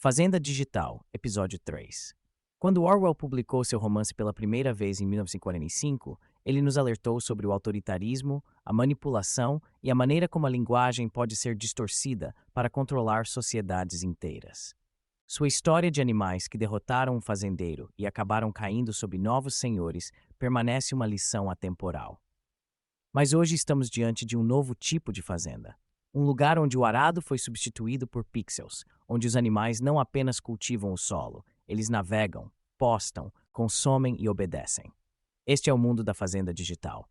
Fazenda Digital, Episódio 3. Quando Orwell publicou seu romance pela primeira vez em 1945, ele nos alertou sobre o autoritarismo, a manipulação e a maneira como a linguagem pode ser distorcida para controlar sociedades inteiras. Sua história de animais que derrotaram um fazendeiro e acabaram caindo sob novos senhores permanece uma lição atemporal. Mas hoje estamos diante de um novo tipo de fazenda. Um lugar onde o arado foi substituído por pixels, onde os animais não apenas cultivam o solo, eles navegam, postam, consomem e obedecem. Este é o mundo da fazenda digital.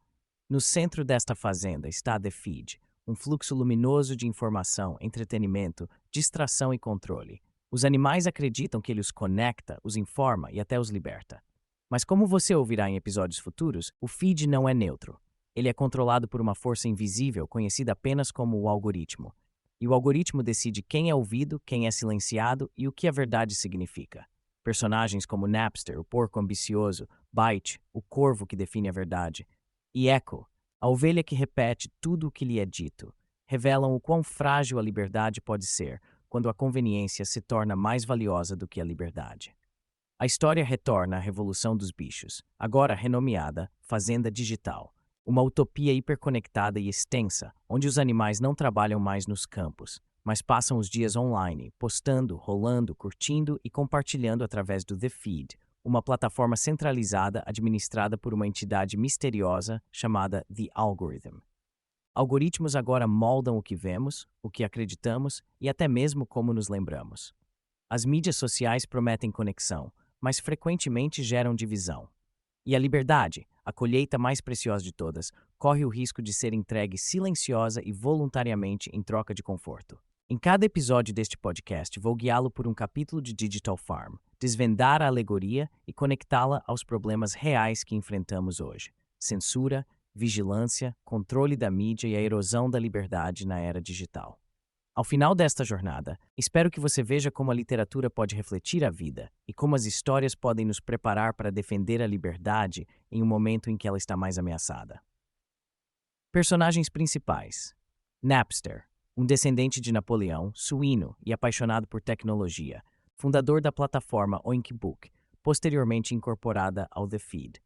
No centro desta fazenda está The Feed, um fluxo luminoso de informação, entretenimento, distração e controle. Os animais acreditam que ele os conecta, os informa e até os liberta. Mas como você ouvirá em episódios futuros, o feed não é neutro. Ele é controlado por uma força invisível conhecida apenas como o algoritmo. E o algoritmo decide quem é ouvido, quem é silenciado e o que a verdade significa. Personagens como Napster, o porco ambicioso, Byte, o corvo que define a verdade, e Echo, a ovelha que repete tudo o que lhe é dito, revelam o quão frágil a liberdade pode ser quando a conveniência se torna mais valiosa do que a liberdade. A história retorna à Revolução dos Bichos, agora renomeada Fazenda Digital. Uma utopia hiperconectada e extensa, onde os animais não trabalham mais nos campos, mas passam os dias online, postando, rolando, curtindo e compartilhando através do The Feed, uma plataforma centralizada administrada por uma entidade misteriosa chamada The Algorithm. Algoritmos agora moldam o que vemos, o que acreditamos e até mesmo como nos lembramos. As mídias sociais prometem conexão, mas frequentemente geram divisão. E a liberdade, a colheita mais preciosa de todas, corre o risco de ser entregue silenciosa e voluntariamente em troca de conforto. Em cada episódio deste podcast, vou guiá-lo por um capítulo de Digital Farm, desvendar a alegoria e conectá-la aos problemas reais que enfrentamos hoje: censura, vigilância, controle da mídia e a erosão da liberdade na era digital. Ao final desta jornada, espero que você veja como a literatura pode refletir a vida e como as histórias podem nos preparar para defender a liberdade em um momento em que ela está mais ameaçada. Personagens principais: Napster, um descendente de Napoleão, suíno e apaixonado por tecnologia, fundador da plataforma Oinkbook, posteriormente incorporada ao The Feed.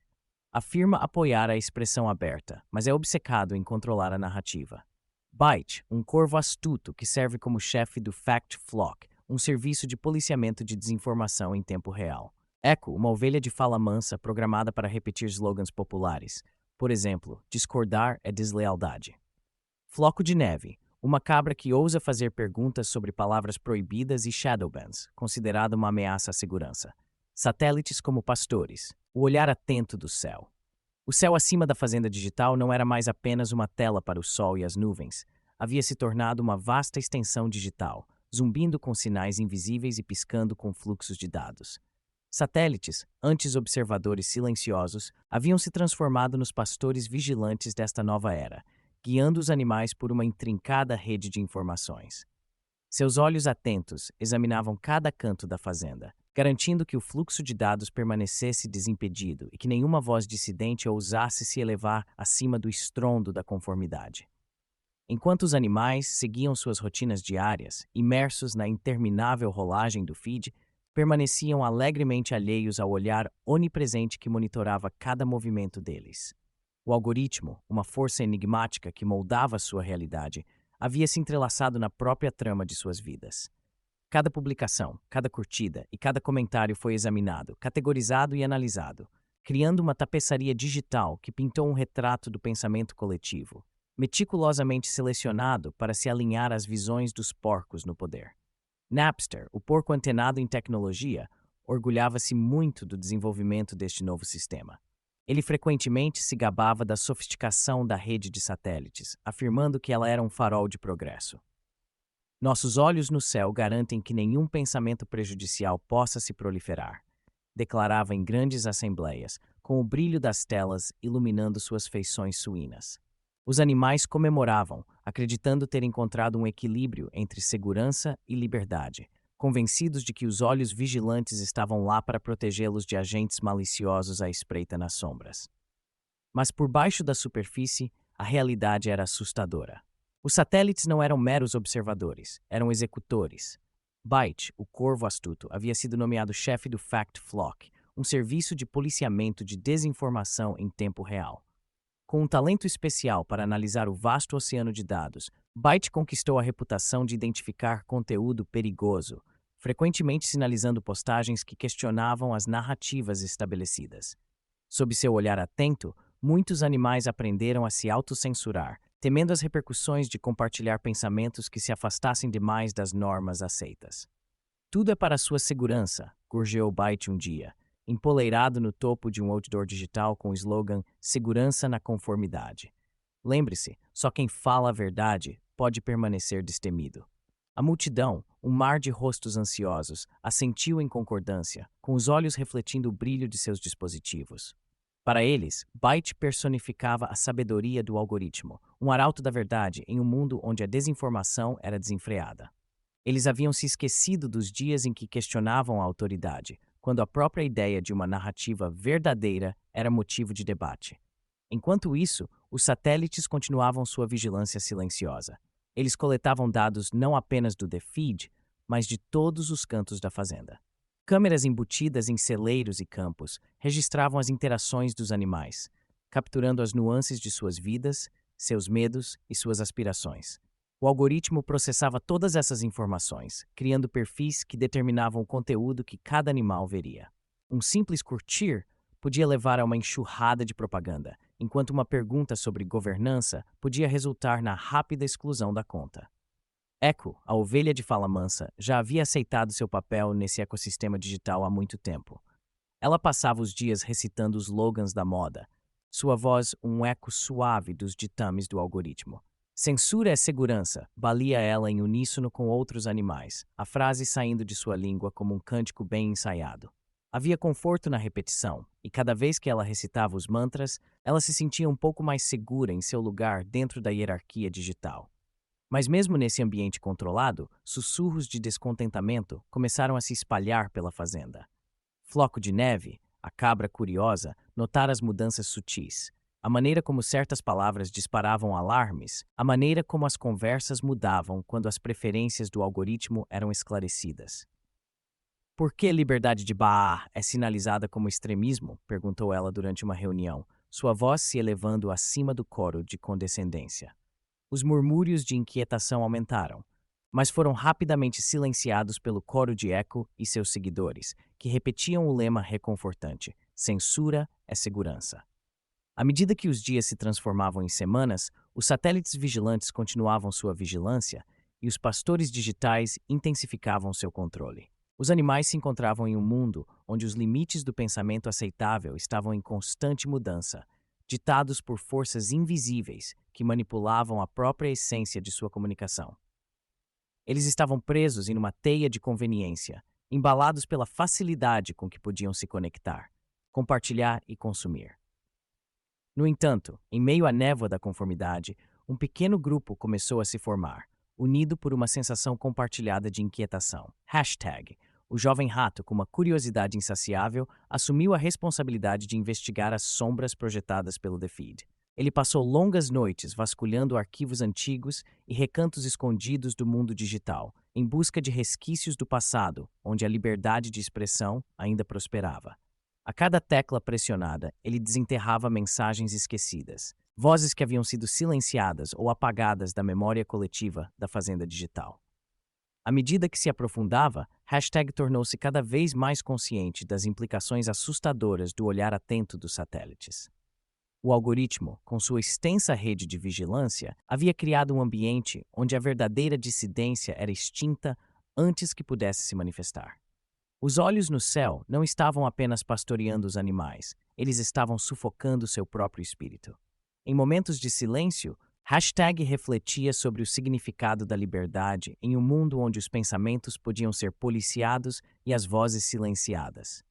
Afirma apoiar a expressão aberta, mas é obcecado em controlar a narrativa. Byte, um corvo astuto que serve como chefe do Fact Flock, um serviço de policiamento de desinformação em tempo real. Echo, uma ovelha de fala mansa programada para repetir slogans populares. Por exemplo, discordar é deslealdade. Floco de Neve, uma cabra que ousa fazer perguntas sobre palavras proibidas e shadowbans, considerada uma ameaça à segurança. Satélites como pastores, o olhar atento do céu. O céu acima da fazenda digital não era mais apenas uma tela para o sol e as nuvens. Havia se tornado uma vasta extensão digital, zumbindo com sinais invisíveis e piscando com fluxos de dados. Satélites, antes observadores silenciosos, haviam se transformado nos pastores vigilantes desta nova era, guiando os animais por uma intrincada rede de informações. Seus olhos atentos examinavam cada canto da fazenda, garantindo que o fluxo de dados permanecesse desimpedido e que nenhuma voz dissidente ousasse se elevar acima do estrondo da conformidade. Enquanto os animais seguiam suas rotinas diárias, imersos na interminável rolagem do feed, permaneciam alegremente alheios ao olhar onipresente que monitorava cada movimento deles. O algoritmo, uma força enigmática que moldava sua realidade, havia se entrelaçado na própria trama de suas vidas. Cada publicação, cada curtida e cada comentário foi examinado, categorizado e analisado, criando uma tapeçaria digital que pintou um retrato do pensamento coletivo, meticulosamente selecionado para se alinhar às visões dos porcos no poder. Napster, o porco antenado em tecnologia, orgulhava-se muito do desenvolvimento deste novo sistema. Ele frequentemente se gabava da sofisticação da rede de satélites, afirmando que ela era um farol de progresso. Nossos olhos no céu garantem que nenhum pensamento prejudicial possa se proliferar, declarava em grandes assembleias, com o brilho das telas iluminando suas feições suínas. Os animais comemoravam, acreditando ter encontrado um equilíbrio entre segurança e liberdade, convencidos de que os olhos vigilantes estavam lá para protegê-los de agentes maliciosos à espreita nas sombras. Mas por baixo da superfície, a realidade era assustadora. Os satélites não eram meros observadores, eram executores. Byte, o corvo astuto, havia sido nomeado chefe do Fact Flock, um serviço de policiamento de desinformação em tempo real. Com um talento especial para analisar o vasto oceano de dados, Byte conquistou a reputação de identificar conteúdo perigoso, frequentemente sinalizando postagens que questionavam as narrativas estabelecidas. Sob seu olhar atento, muitos animais aprenderam a se autocensurar, temendo as repercussões de compartilhar pensamentos que se afastassem demais das normas aceitas. Tudo é para sua segurança, gorjeou Byte um dia, empoleirado no topo de um outdoor digital com o slogan Segurança na Conformidade. Lembre-se, só quem fala a verdade pode permanecer destemido. A multidão, um mar de rostos ansiosos, assentiu em concordância, com os olhos refletindo o brilho de seus dispositivos. Para eles, Byte personificava a sabedoria do algoritmo, um arauto da verdade em um mundo onde a desinformação era desenfreada. Eles haviam se esquecido dos dias em que questionavam a autoridade, quando a própria ideia de uma narrativa verdadeira era motivo de debate. Enquanto isso, os satélites continuavam sua vigilância silenciosa. Eles coletavam dados não apenas do The Feed, mas de todos os cantos da fazenda. Câmeras embutidas em celeiros e campos registravam as interações dos animais, capturando as nuances de suas vidas, seus medos e suas aspirações. O algoritmo processava todas essas informações, criando perfis que determinavam o conteúdo que cada animal veria. Um simples curtir podia levar a uma enxurrada de propaganda, enquanto uma pergunta sobre governança podia resultar na rápida exclusão da conta. Echo, a ovelha de fala mansa, já havia aceitado seu papel nesse ecossistema digital há muito tempo. Ela passava os dias recitando os slogans da moda, sua voz um eco suave dos ditames do algoritmo. Censura é segurança, balia ela em uníssono com outros animais, a frase saindo de sua língua como um cântico bem ensaiado. Havia conforto na repetição, e cada vez que ela recitava os mantras, ela se sentia um pouco mais segura em seu lugar dentro da hierarquia digital. Mas mesmo nesse ambiente controlado, sussurros de descontentamento começaram a se espalhar pela fazenda. Floco de Neve, a cabra curiosa, notara as mudanças sutis. A maneira como certas palavras disparavam alarmes, a maneira como as conversas mudavam quando as preferências do algoritmo eram esclarecidas. Por que liberdade de Baá é sinalizada como extremismo? Perguntou ela durante uma reunião, sua voz se elevando acima do coro de condescendência. Os murmúrios de inquietação aumentaram, mas foram rapidamente silenciados pelo coro de Echo e seus seguidores, que repetiam o lema reconfortante: censura é segurança. À medida que os dias se transformavam em semanas, os satélites vigilantes continuavam sua vigilância e os pastores digitais intensificavam seu controle. Os animais se encontravam em um mundo onde os limites do pensamento aceitável estavam em constante mudança, ditados por forças invisíveis que manipulavam a própria essência de sua comunicação. Eles estavam presos em uma teia de conveniência, embalados pela facilidade com que podiam se conectar, compartilhar e consumir. No entanto, em meio à névoa da conformidade, um pequeno grupo começou a se formar, unido por uma sensação compartilhada de inquietação. Hashtag. O jovem rato, com uma curiosidade insaciável, assumiu a responsabilidade de investigar as sombras projetadas pelo The Feed. Ele passou longas noites vasculhando arquivos antigos e recantos escondidos do mundo digital, em busca de resquícios do passado, onde a liberdade de expressão ainda prosperava. A cada tecla pressionada, ele desenterrava mensagens esquecidas, vozes que haviam sido silenciadas ou apagadas da memória coletiva da fazenda digital. À medida que se aprofundava, Hashtag tornou-se cada vez mais consciente das implicações assustadoras do olhar atento dos satélites. O algoritmo, com sua extensa rede de vigilância, havia criado um ambiente onde a verdadeira dissidência era extinta antes que pudesse se manifestar. Os olhos no céu não estavam apenas pastoreando os animais, eles estavam sufocando seu próprio espírito. Em momentos de silêncio, Hashtag refletia sobre o significado da liberdade em um mundo onde os pensamentos podiam ser policiados e as vozes silenciadas.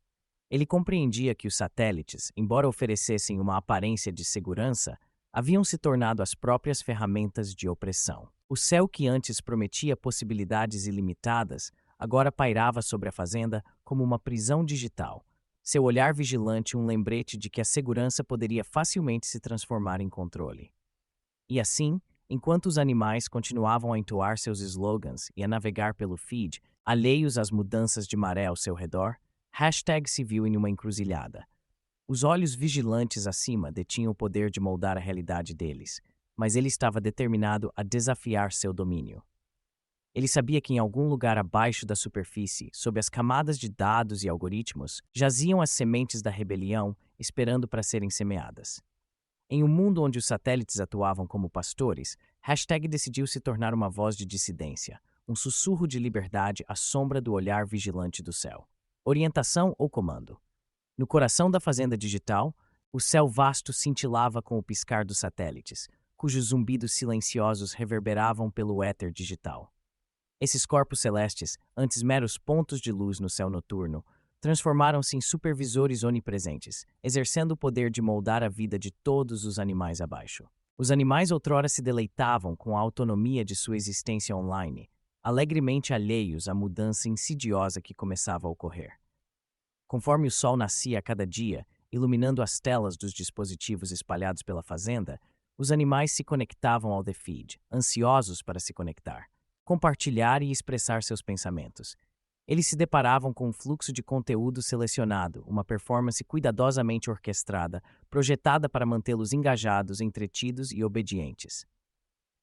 Ele compreendia que os satélites, embora oferecessem uma aparência de segurança, haviam se tornado as próprias ferramentas de opressão. O céu que antes prometia possibilidades ilimitadas, agora pairava sobre a fazenda como uma prisão digital, seu olhar vigilante um lembrete de que a segurança poderia facilmente se transformar em controle. E assim, enquanto os animais continuavam a entoar seus slogans e a navegar pelo feed, Alheios às mudanças de maré ao seu redor, Hashtag se viu em uma encruzilhada. Os olhos vigilantes acima detinham o poder de moldar a realidade deles, mas ele estava determinado a desafiar seu domínio. Ele sabia que em algum lugar abaixo da superfície, sob as camadas de dados e algoritmos, jaziam as sementes da rebelião esperando para serem semeadas. Em um mundo onde os satélites atuavam como pastores, Hashtag decidiu se tornar uma voz de dissidência, um sussurro de liberdade à sombra do olhar vigilante do céu. Orientação ou comando? No coração da fazenda digital, o céu vasto cintilava com o piscar dos satélites, cujos zumbidos silenciosos reverberavam pelo éter digital. Esses corpos celestes, antes meros pontos de luz no céu noturno, transformaram-se em supervisores onipresentes, exercendo o poder de moldar a vida de todos os animais abaixo. Os animais outrora se deleitavam com a autonomia de sua existência online, alegremente alheios à mudança insidiosa que começava a ocorrer. Conforme o sol nascia a cada dia, iluminando as telas dos dispositivos espalhados pela fazenda, os animais se conectavam ao The Feed, ansiosos para se conectar, compartilhar e expressar seus pensamentos. Eles se deparavam com um fluxo de conteúdo selecionado, uma performance cuidadosamente orquestrada, projetada para mantê-los engajados, entretidos e obedientes.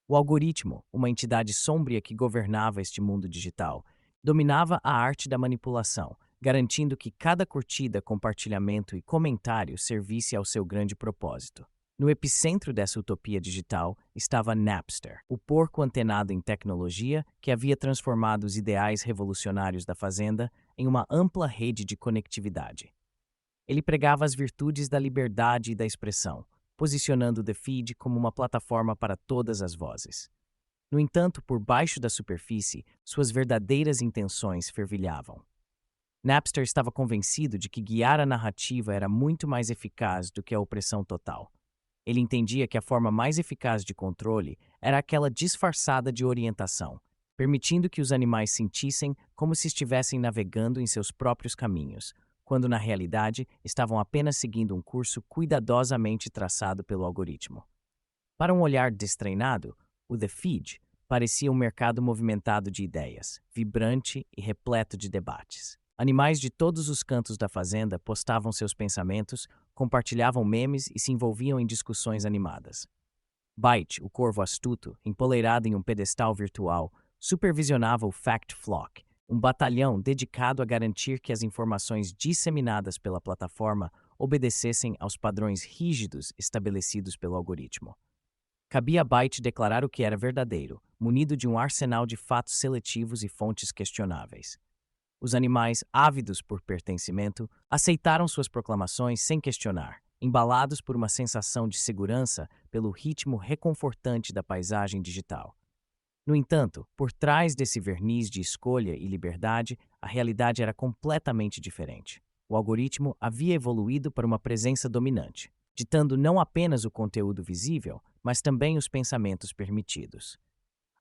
O algoritmo, uma entidade sômbria que governava este mundo digital, dominava a arte da manipulação, garantindo que cada curtida, compartilhamento e comentário servisse ao seu grande propósito. No epicentro dessa utopia digital estava Napster, o porco antenado em tecnologia que havia transformado os ideais revolucionários da fazenda em uma ampla rede de conectividade. Ele pregava as virtudes da liberdade e da expressão, posicionando The Feed como uma plataforma para todas as vozes. No entanto, por baixo da superfície, suas verdadeiras intenções fervilhavam. Napster estava convencido de que guiar a narrativa era muito mais eficaz do que a opressão total. Ele entendia que a forma mais eficaz de controle era aquela disfarçada de orientação, permitindo que os animais sentissem como se estivessem navegando em seus próprios caminhos, quando na realidade estavam apenas seguindo um curso cuidadosamente traçado pelo algoritmo. Para um olhar destreinado, o The Feed parecia um mercado movimentado de ideias, vibrante e repleto de debates. Animais de todos os cantos da fazenda postavam seus pensamentos, compartilhavam memes e se envolviam em discussões animadas. Byte, o corvo astuto, empoleirado em um pedestal virtual, supervisionava o Fact Flock, um batalhão dedicado a garantir que as informações disseminadas pela plataforma obedecessem aos padrões rígidos estabelecidos pelo algoritmo. Cabia a Byte declarar o que era verdadeiro, munido de um arsenal de fatos seletivos e fontes questionáveis. Os animais, ávidos por pertencimento, aceitaram suas proclamações sem questionar, embalados por uma sensação de segurança pelo ritmo reconfortante da paisagem digital. No entanto, por trás desse verniz de escolha e liberdade, a realidade era completamente diferente. O algoritmo havia evoluído para uma presença dominante, ditando não apenas o conteúdo visível, mas também os pensamentos permitidos.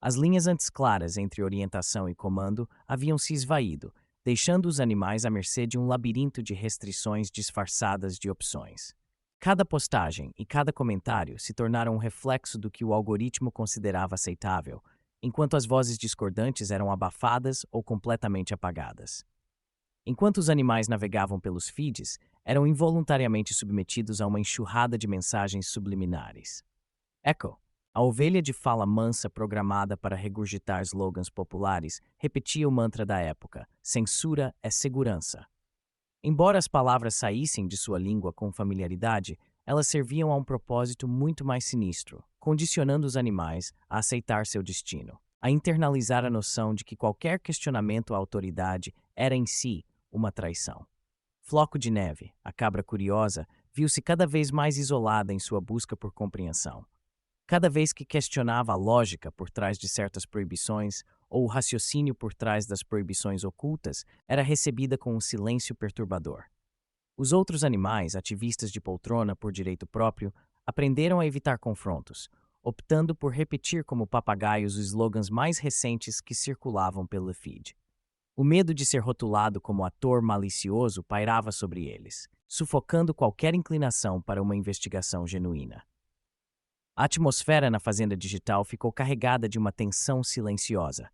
As linhas antes claras entre orientação e comando haviam se esvaído, deixando os animais à mercê de um labirinto de restrições disfarçadas de opções. Cada postagem e cada comentário se tornaram um reflexo do que o algoritmo considerava aceitável, enquanto as vozes discordantes eram abafadas ou completamente apagadas. Enquanto os animais navegavam pelos feeds, eram involuntariamente submetidos a uma enxurrada de mensagens subliminares. Echo, a ovelha de fala mansa programada para regurgitar slogans populares, repetia o mantra da época: censura é segurança. Embora as palavras saíssem de sua língua com familiaridade, elas serviam a um propósito muito mais sinistro, condicionando os animais a aceitar seu destino, a internalizar a noção de que qualquer questionamento à autoridade era em si uma traição. Floco de Neve, a cabra curiosa, viu-se cada vez mais isolada em sua busca por compreensão. Cada vez que questionava a lógica por trás de certas proibições ou o raciocínio por trás das proibições ocultas, era recebida com um silêncio perturbador. Os outros animais, ativistas de poltrona por direito próprio, aprenderam a evitar confrontos, optando por repetir como papagaios os slogans mais recentes que circulavam pelo feed. O medo de ser rotulado como ator malicioso pairava sobre eles, sufocando qualquer inclinação para uma investigação genuína. A atmosfera na fazenda digital ficou carregada de uma tensão silenciosa.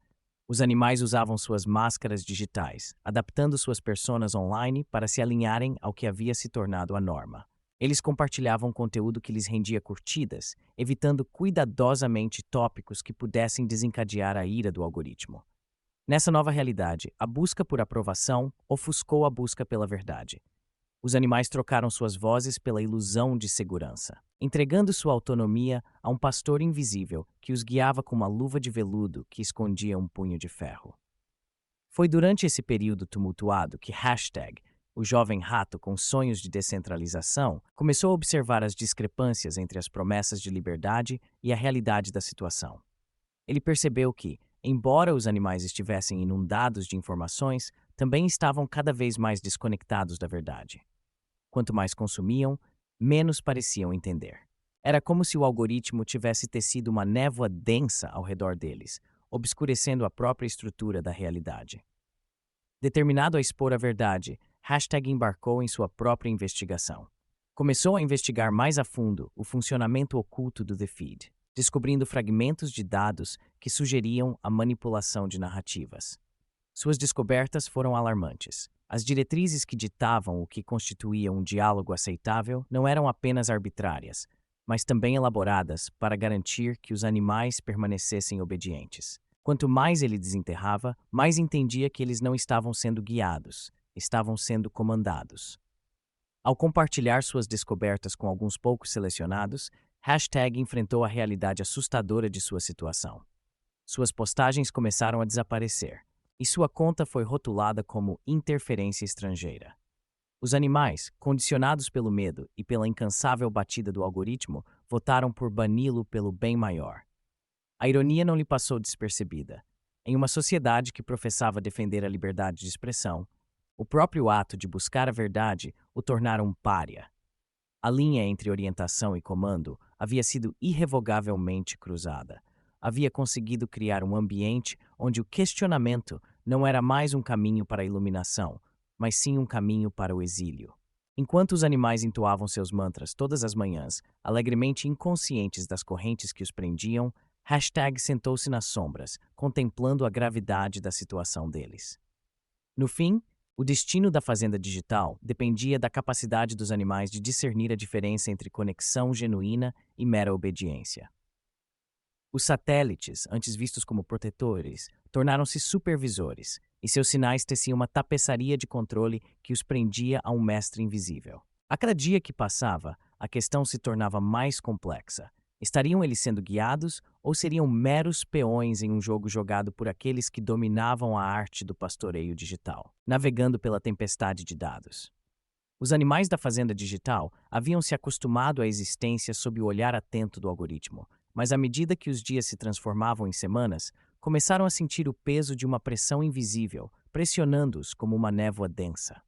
Os animais usavam suas máscaras digitais, adaptando suas personas online para se alinharem ao que havia se tornado a norma. Eles compartilhavam conteúdo que lhes rendia curtidas, evitando cuidadosamente tópicos que pudessem desencadear a ira do algoritmo. Nessa nova realidade, a busca por aprovação ofuscou a busca pela verdade. Os animais trocaram suas vozes pela ilusão de segurança, entregando sua autonomia a um pastor invisível que os guiava com uma luva de veludo que escondia um punho de ferro. Foi durante esse período tumultuado que o jovem rato com sonhos de descentralização, começou a observar as discrepâncias entre as promessas de liberdade e a realidade da situação. Ele percebeu que, embora os animais estivessem inundados de informações, também estavam cada vez mais desconectados da verdade. Quanto mais consumiam, menos pareciam entender. Era como se o algoritmo tivesse tecido uma névoa densa ao redor deles, obscurecendo a própria estrutura da realidade. Determinado a expor a verdade, embarcou em sua própria investigação. Começou a investigar mais a fundo o funcionamento oculto do The Feed, descobrindo fragmentos de dados que sugeriam a manipulação de narrativas. Suas descobertas foram alarmantes. As diretrizes que ditavam o que constituía um diálogo aceitável não eram apenas arbitrárias, mas também elaboradas para garantir que os animais permanecessem obedientes. Quanto mais ele desenterrava, mais entendia que eles não estavam sendo guiados, estavam sendo comandados. Ao compartilhar suas descobertas com alguns poucos selecionados, enfrentou a realidade assustadora de sua situação. Suas postagens começaram a desaparecer, e sua conta foi rotulada como interferência estrangeira. Os animais, condicionados pelo medo e pela incansável batida do algoritmo, votaram por bani-lo pelo bem maior. A ironia não lhe passou despercebida. Em uma sociedade que professava defender a liberdade de expressão, o próprio ato de buscar a verdade o tornara um pária. A linha entre orientação e comando havia sido irrevogavelmente cruzada. Havia conseguido criar um ambiente onde o questionamento não era mais um caminho para a iluminação, mas sim um caminho para o exílio. Enquanto os animais entoavam seus mantras todas as manhãs, alegremente inconscientes das correntes que os prendiam, sentou-se nas sombras, contemplando a gravidade da situação deles. No fim, o destino da fazenda digital dependia da capacidade dos animais de discernir a diferença entre conexão genuína e mera obediência. Os satélites, antes vistos como protetores, tornaram-se supervisores, e seus sinais teciam uma tapeçaria de controle que os prendia a um mestre invisível. A cada dia que passava, a questão se tornava mais complexa. Estariam eles sendo guiados ou seriam meros peões em um jogo jogado por aqueles que dominavam a arte do pastoreio digital, navegando pela tempestade de dados? Os animais da fazenda digital haviam se acostumado à existência sob o olhar atento do algoritmo, mas à medida que os dias se transformavam em semanas, começaram a sentir o peso de uma pressão invisível, pressionando-os como uma névoa densa.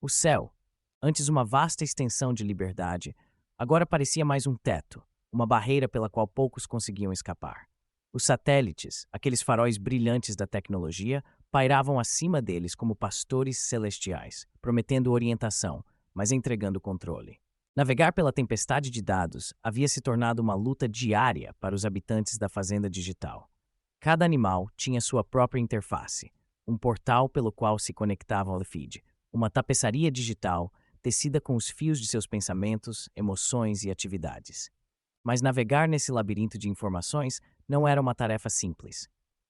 O céu, antes uma vasta extensão de liberdade, agora parecia mais um teto, uma barreira pela qual poucos conseguiam escapar. Os satélites, aqueles faróis brilhantes da tecnologia, pairavam acima deles como pastores celestiais, prometendo orientação, mas entregando controle. Navegar pela tempestade de dados havia se tornado uma luta diária para os habitantes da fazenda digital. Cada animal tinha sua própria interface, um portal pelo qual se conectavam ao feed, uma tapeçaria digital tecida com os fios de seus pensamentos, emoções e atividades. Mas navegar nesse labirinto de informações não era uma tarefa simples.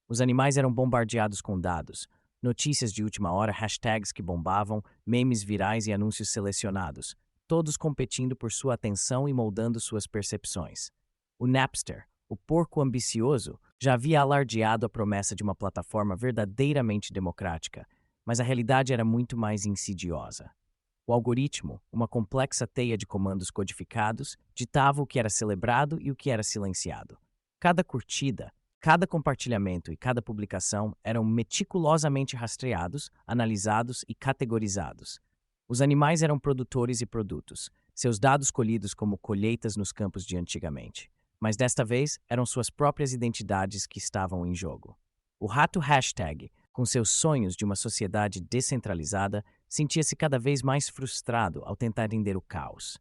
Os animais eram bombardeados com dados, notícias de última hora, hashtags que bombavam, memes virais e anúncios selecionados, todos competindo por sua atenção e moldando suas percepções. O Napster, o porco ambicioso, já havia alardeado a promessa de uma plataforma verdadeiramente democrática, mas a realidade era muito mais insidiosa. O algoritmo, uma complexa teia de comandos codificados, ditava o que era celebrado e o que era silenciado. Cada curtida, cada compartilhamento e cada publicação eram meticulosamente rastreados, analisados e categorizados. Os animais eram produtores e produtos, seus dados colhidos como colheitas nos campos de antigamente. Mas desta vez eram suas próprias identidades que estavam em jogo. O rato com seus sonhos de uma sociedade descentralizada, sentia-se cada vez mais frustrado ao tentar entender o caos.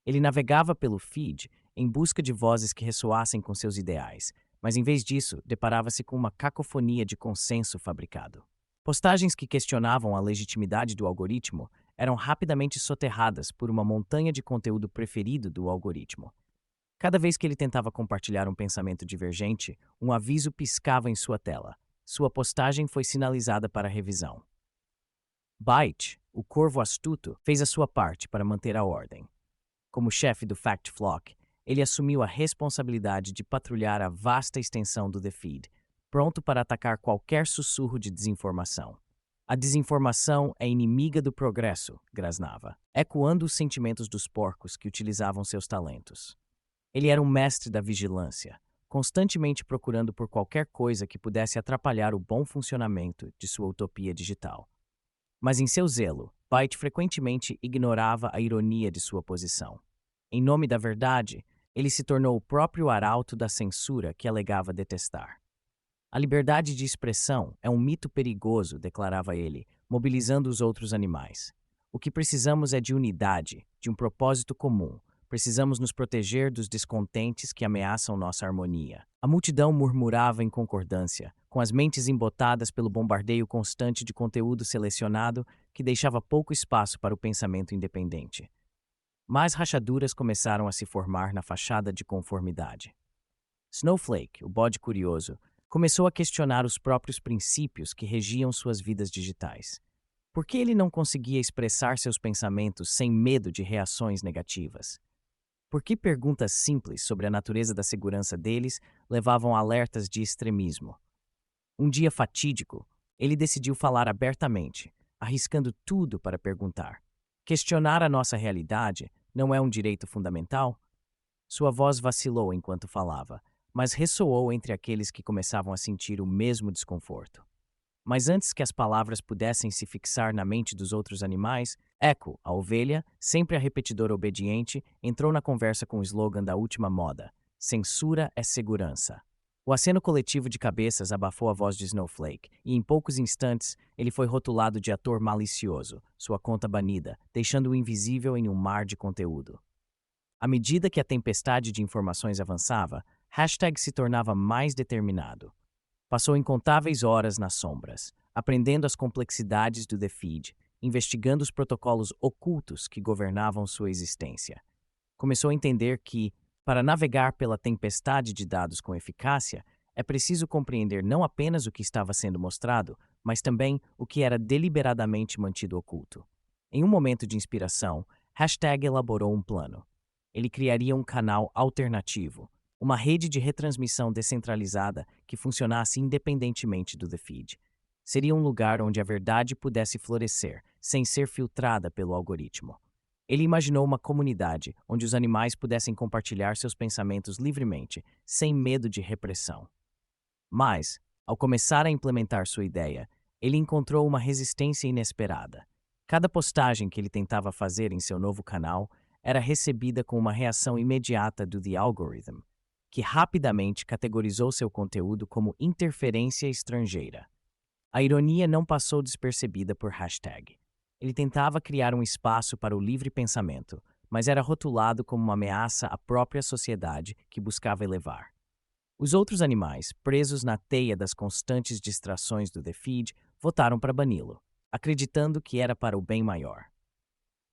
Ele navegava pelo feed em busca de vozes que ressoassem com seus ideais, mas em vez disso, deparava-se com uma cacofonia de consenso fabricado. Postagens que questionavam a legitimidade do algoritmo eram rapidamente soterradas por uma montanha de conteúdo preferido do algoritmo. Cada vez que ele tentava compartilhar um pensamento divergente, um aviso piscava em sua tela. Sua postagem foi sinalizada para revisão. Byte, o corvo astuto, fez a sua parte para manter a ordem. Como chefe do Fact Flock, ele assumiu a responsabilidade de patrulhar a vasta extensão do The Feed, pronto para atacar qualquer sussurro de desinformação. A desinformação é inimiga do progresso, grasnava, ecoando os sentimentos dos porcos que utilizavam seus talentos. Ele era um mestre da vigilância, constantemente procurando por qualquer coisa que pudesse atrapalhar o bom funcionamento de sua utopia digital. Mas em seu zelo, Byte frequentemente ignorava a ironia de sua posição. Em nome da verdade, ele se tornou o próprio arauto da censura que alegava detestar. A liberdade de expressão é um mito perigoso, declarava ele, mobilizando os outros animais. O que precisamos é de unidade, de um propósito comum. Precisamos nos proteger dos descontentes que ameaçam nossa harmonia. A multidão murmurava em concordância, com as mentes embotadas pelo bombardeio constante de conteúdo selecionado que deixava pouco espaço para o pensamento independente. Mais rachaduras começaram a se formar na fachada de conformidade. Snowflake, o bode curioso, começou a questionar os próprios princípios que regiam suas vidas digitais. Por que ele não conseguia expressar seus pensamentos sem medo de reações negativas? Por que perguntas simples sobre a natureza da segurança deles levavam a alertas de extremismo? Um dia fatídico, ele decidiu falar abertamente, arriscando tudo para perguntar: questionar a nossa realidade não é um direito fundamental? Sua voz vacilou enquanto falava, mas ressoou entre aqueles que começavam a sentir o mesmo desconforto. Mas antes que as palavras pudessem se fixar na mente dos outros animais, Echo, a ovelha, sempre a repetidora obediente, entrou na conversa com o slogan da última moda: censura é segurança. O aceno coletivo de cabeças abafou a voz de Snowflake, e em poucos instantes ele foi rotulado de ator malicioso, sua conta banida, deixando-o invisível em um mar de conteúdo. À medida que a tempestade de informações avançava, Hashtag se tornava mais determinado. Passou incontáveis horas nas sombras, aprendendo as complexidades do The Feed, investigando os protocolos ocultos que governavam sua existência. Começou a entender que, para navegar pela tempestade de dados com eficácia, é preciso compreender não apenas o que estava sendo mostrado, mas também o que era deliberadamente mantido oculto. Em um momento de inspiração, Hashtag elaborou um plano. Ele criaria um canal alternativo, uma rede de retransmissão descentralizada que funcionasse independentemente do The Feed. Seria um lugar onde a verdade pudesse florescer, sem ser filtrada pelo algoritmo. Ele imaginou uma comunidade onde os animais pudessem compartilhar seus pensamentos livremente, sem medo de repressão. Mas, ao começar a implementar sua ideia, ele encontrou uma resistência inesperada. Cada postagem que ele tentava fazer em seu novo canal era recebida com uma reação imediata do The Algorithm, que rapidamente categorizou seu conteúdo como interferência estrangeira. A ironia não passou despercebida por Hashtag. Ele tentava criar um espaço para o livre pensamento, mas era rotulado como uma ameaça à própria sociedade que buscava elevar. Os outros animais, presos na teia das constantes distrações do The Feed, votaram para bani-lo, acreditando que era para o bem maior.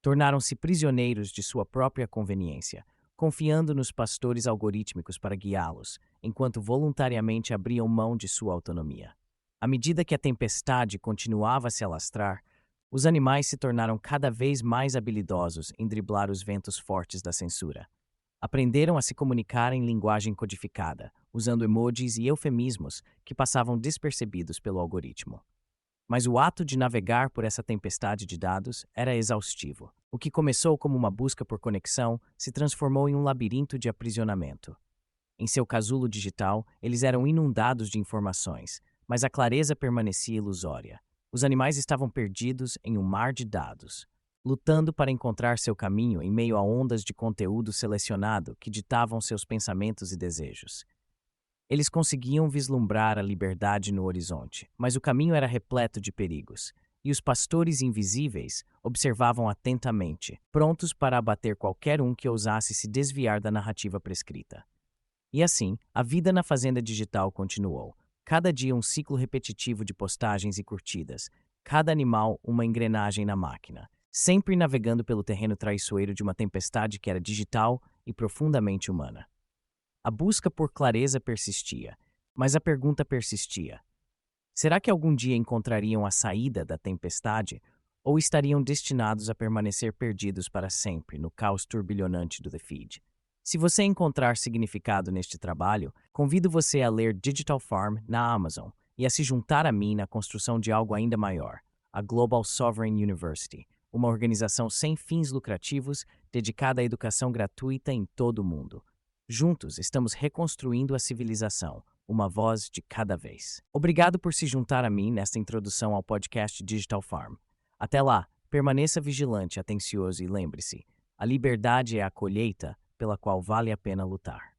Tornaram-se prisioneiros de sua própria conveniência, confiando nos pastores algorítmicos para guiá-los, enquanto voluntariamente abriam mão de sua autonomia. À medida que a tempestade continuava a se alastrar, os animais se tornaram cada vez mais habilidosos em driblar os ventos fortes da censura. Aprenderam a se comunicar em linguagem codificada, usando emojis e eufemismos que passavam despercebidos pelo algoritmo. Mas o ato de navegar por essa tempestade de dados era exaustivo. O que começou como uma busca por conexão se transformou em um labirinto de aprisionamento. Em seu casulo digital, eles eram inundados de informações, mas a clareza permanecia ilusória. Os animais estavam perdidos em um mar de dados, lutando para encontrar seu caminho em meio a ondas de conteúdo selecionado que ditavam seus pensamentos e desejos. Eles conseguiam vislumbrar a liberdade no horizonte, mas o caminho era repleto de perigos, e os pastores invisíveis observavam atentamente, prontos para abater qualquer um que ousasse se desviar da narrativa prescrita. E assim, a vida na fazenda digital continuou. Cada dia um ciclo repetitivo de postagens e curtidas. Cada animal uma engrenagem na máquina. Sempre navegando pelo terreno traiçoeiro de uma tempestade que era digital e profundamente humana. A busca por clareza persistia, mas a pergunta persistia. Será que algum dia encontrariam a saída da tempestade ou estariam destinados a permanecer perdidos para sempre no caos turbilhonante do The Feed? Se você encontrar significado neste trabalho, convido você a ler Digital Farm na Amazon e a se juntar a mim na construção de algo ainda maior, a Global Sovereign University, uma organização sem fins lucrativos dedicada à educação gratuita em todo o mundo. Juntos, estamos reconstruindo a civilização, uma voz de cada vez. Obrigado por se juntar a mim nesta introdução ao podcast Digital Farm. Até lá, permaneça vigilante, atencioso e lembre-se, a liberdade é a colheita pela qual vale a pena lutar.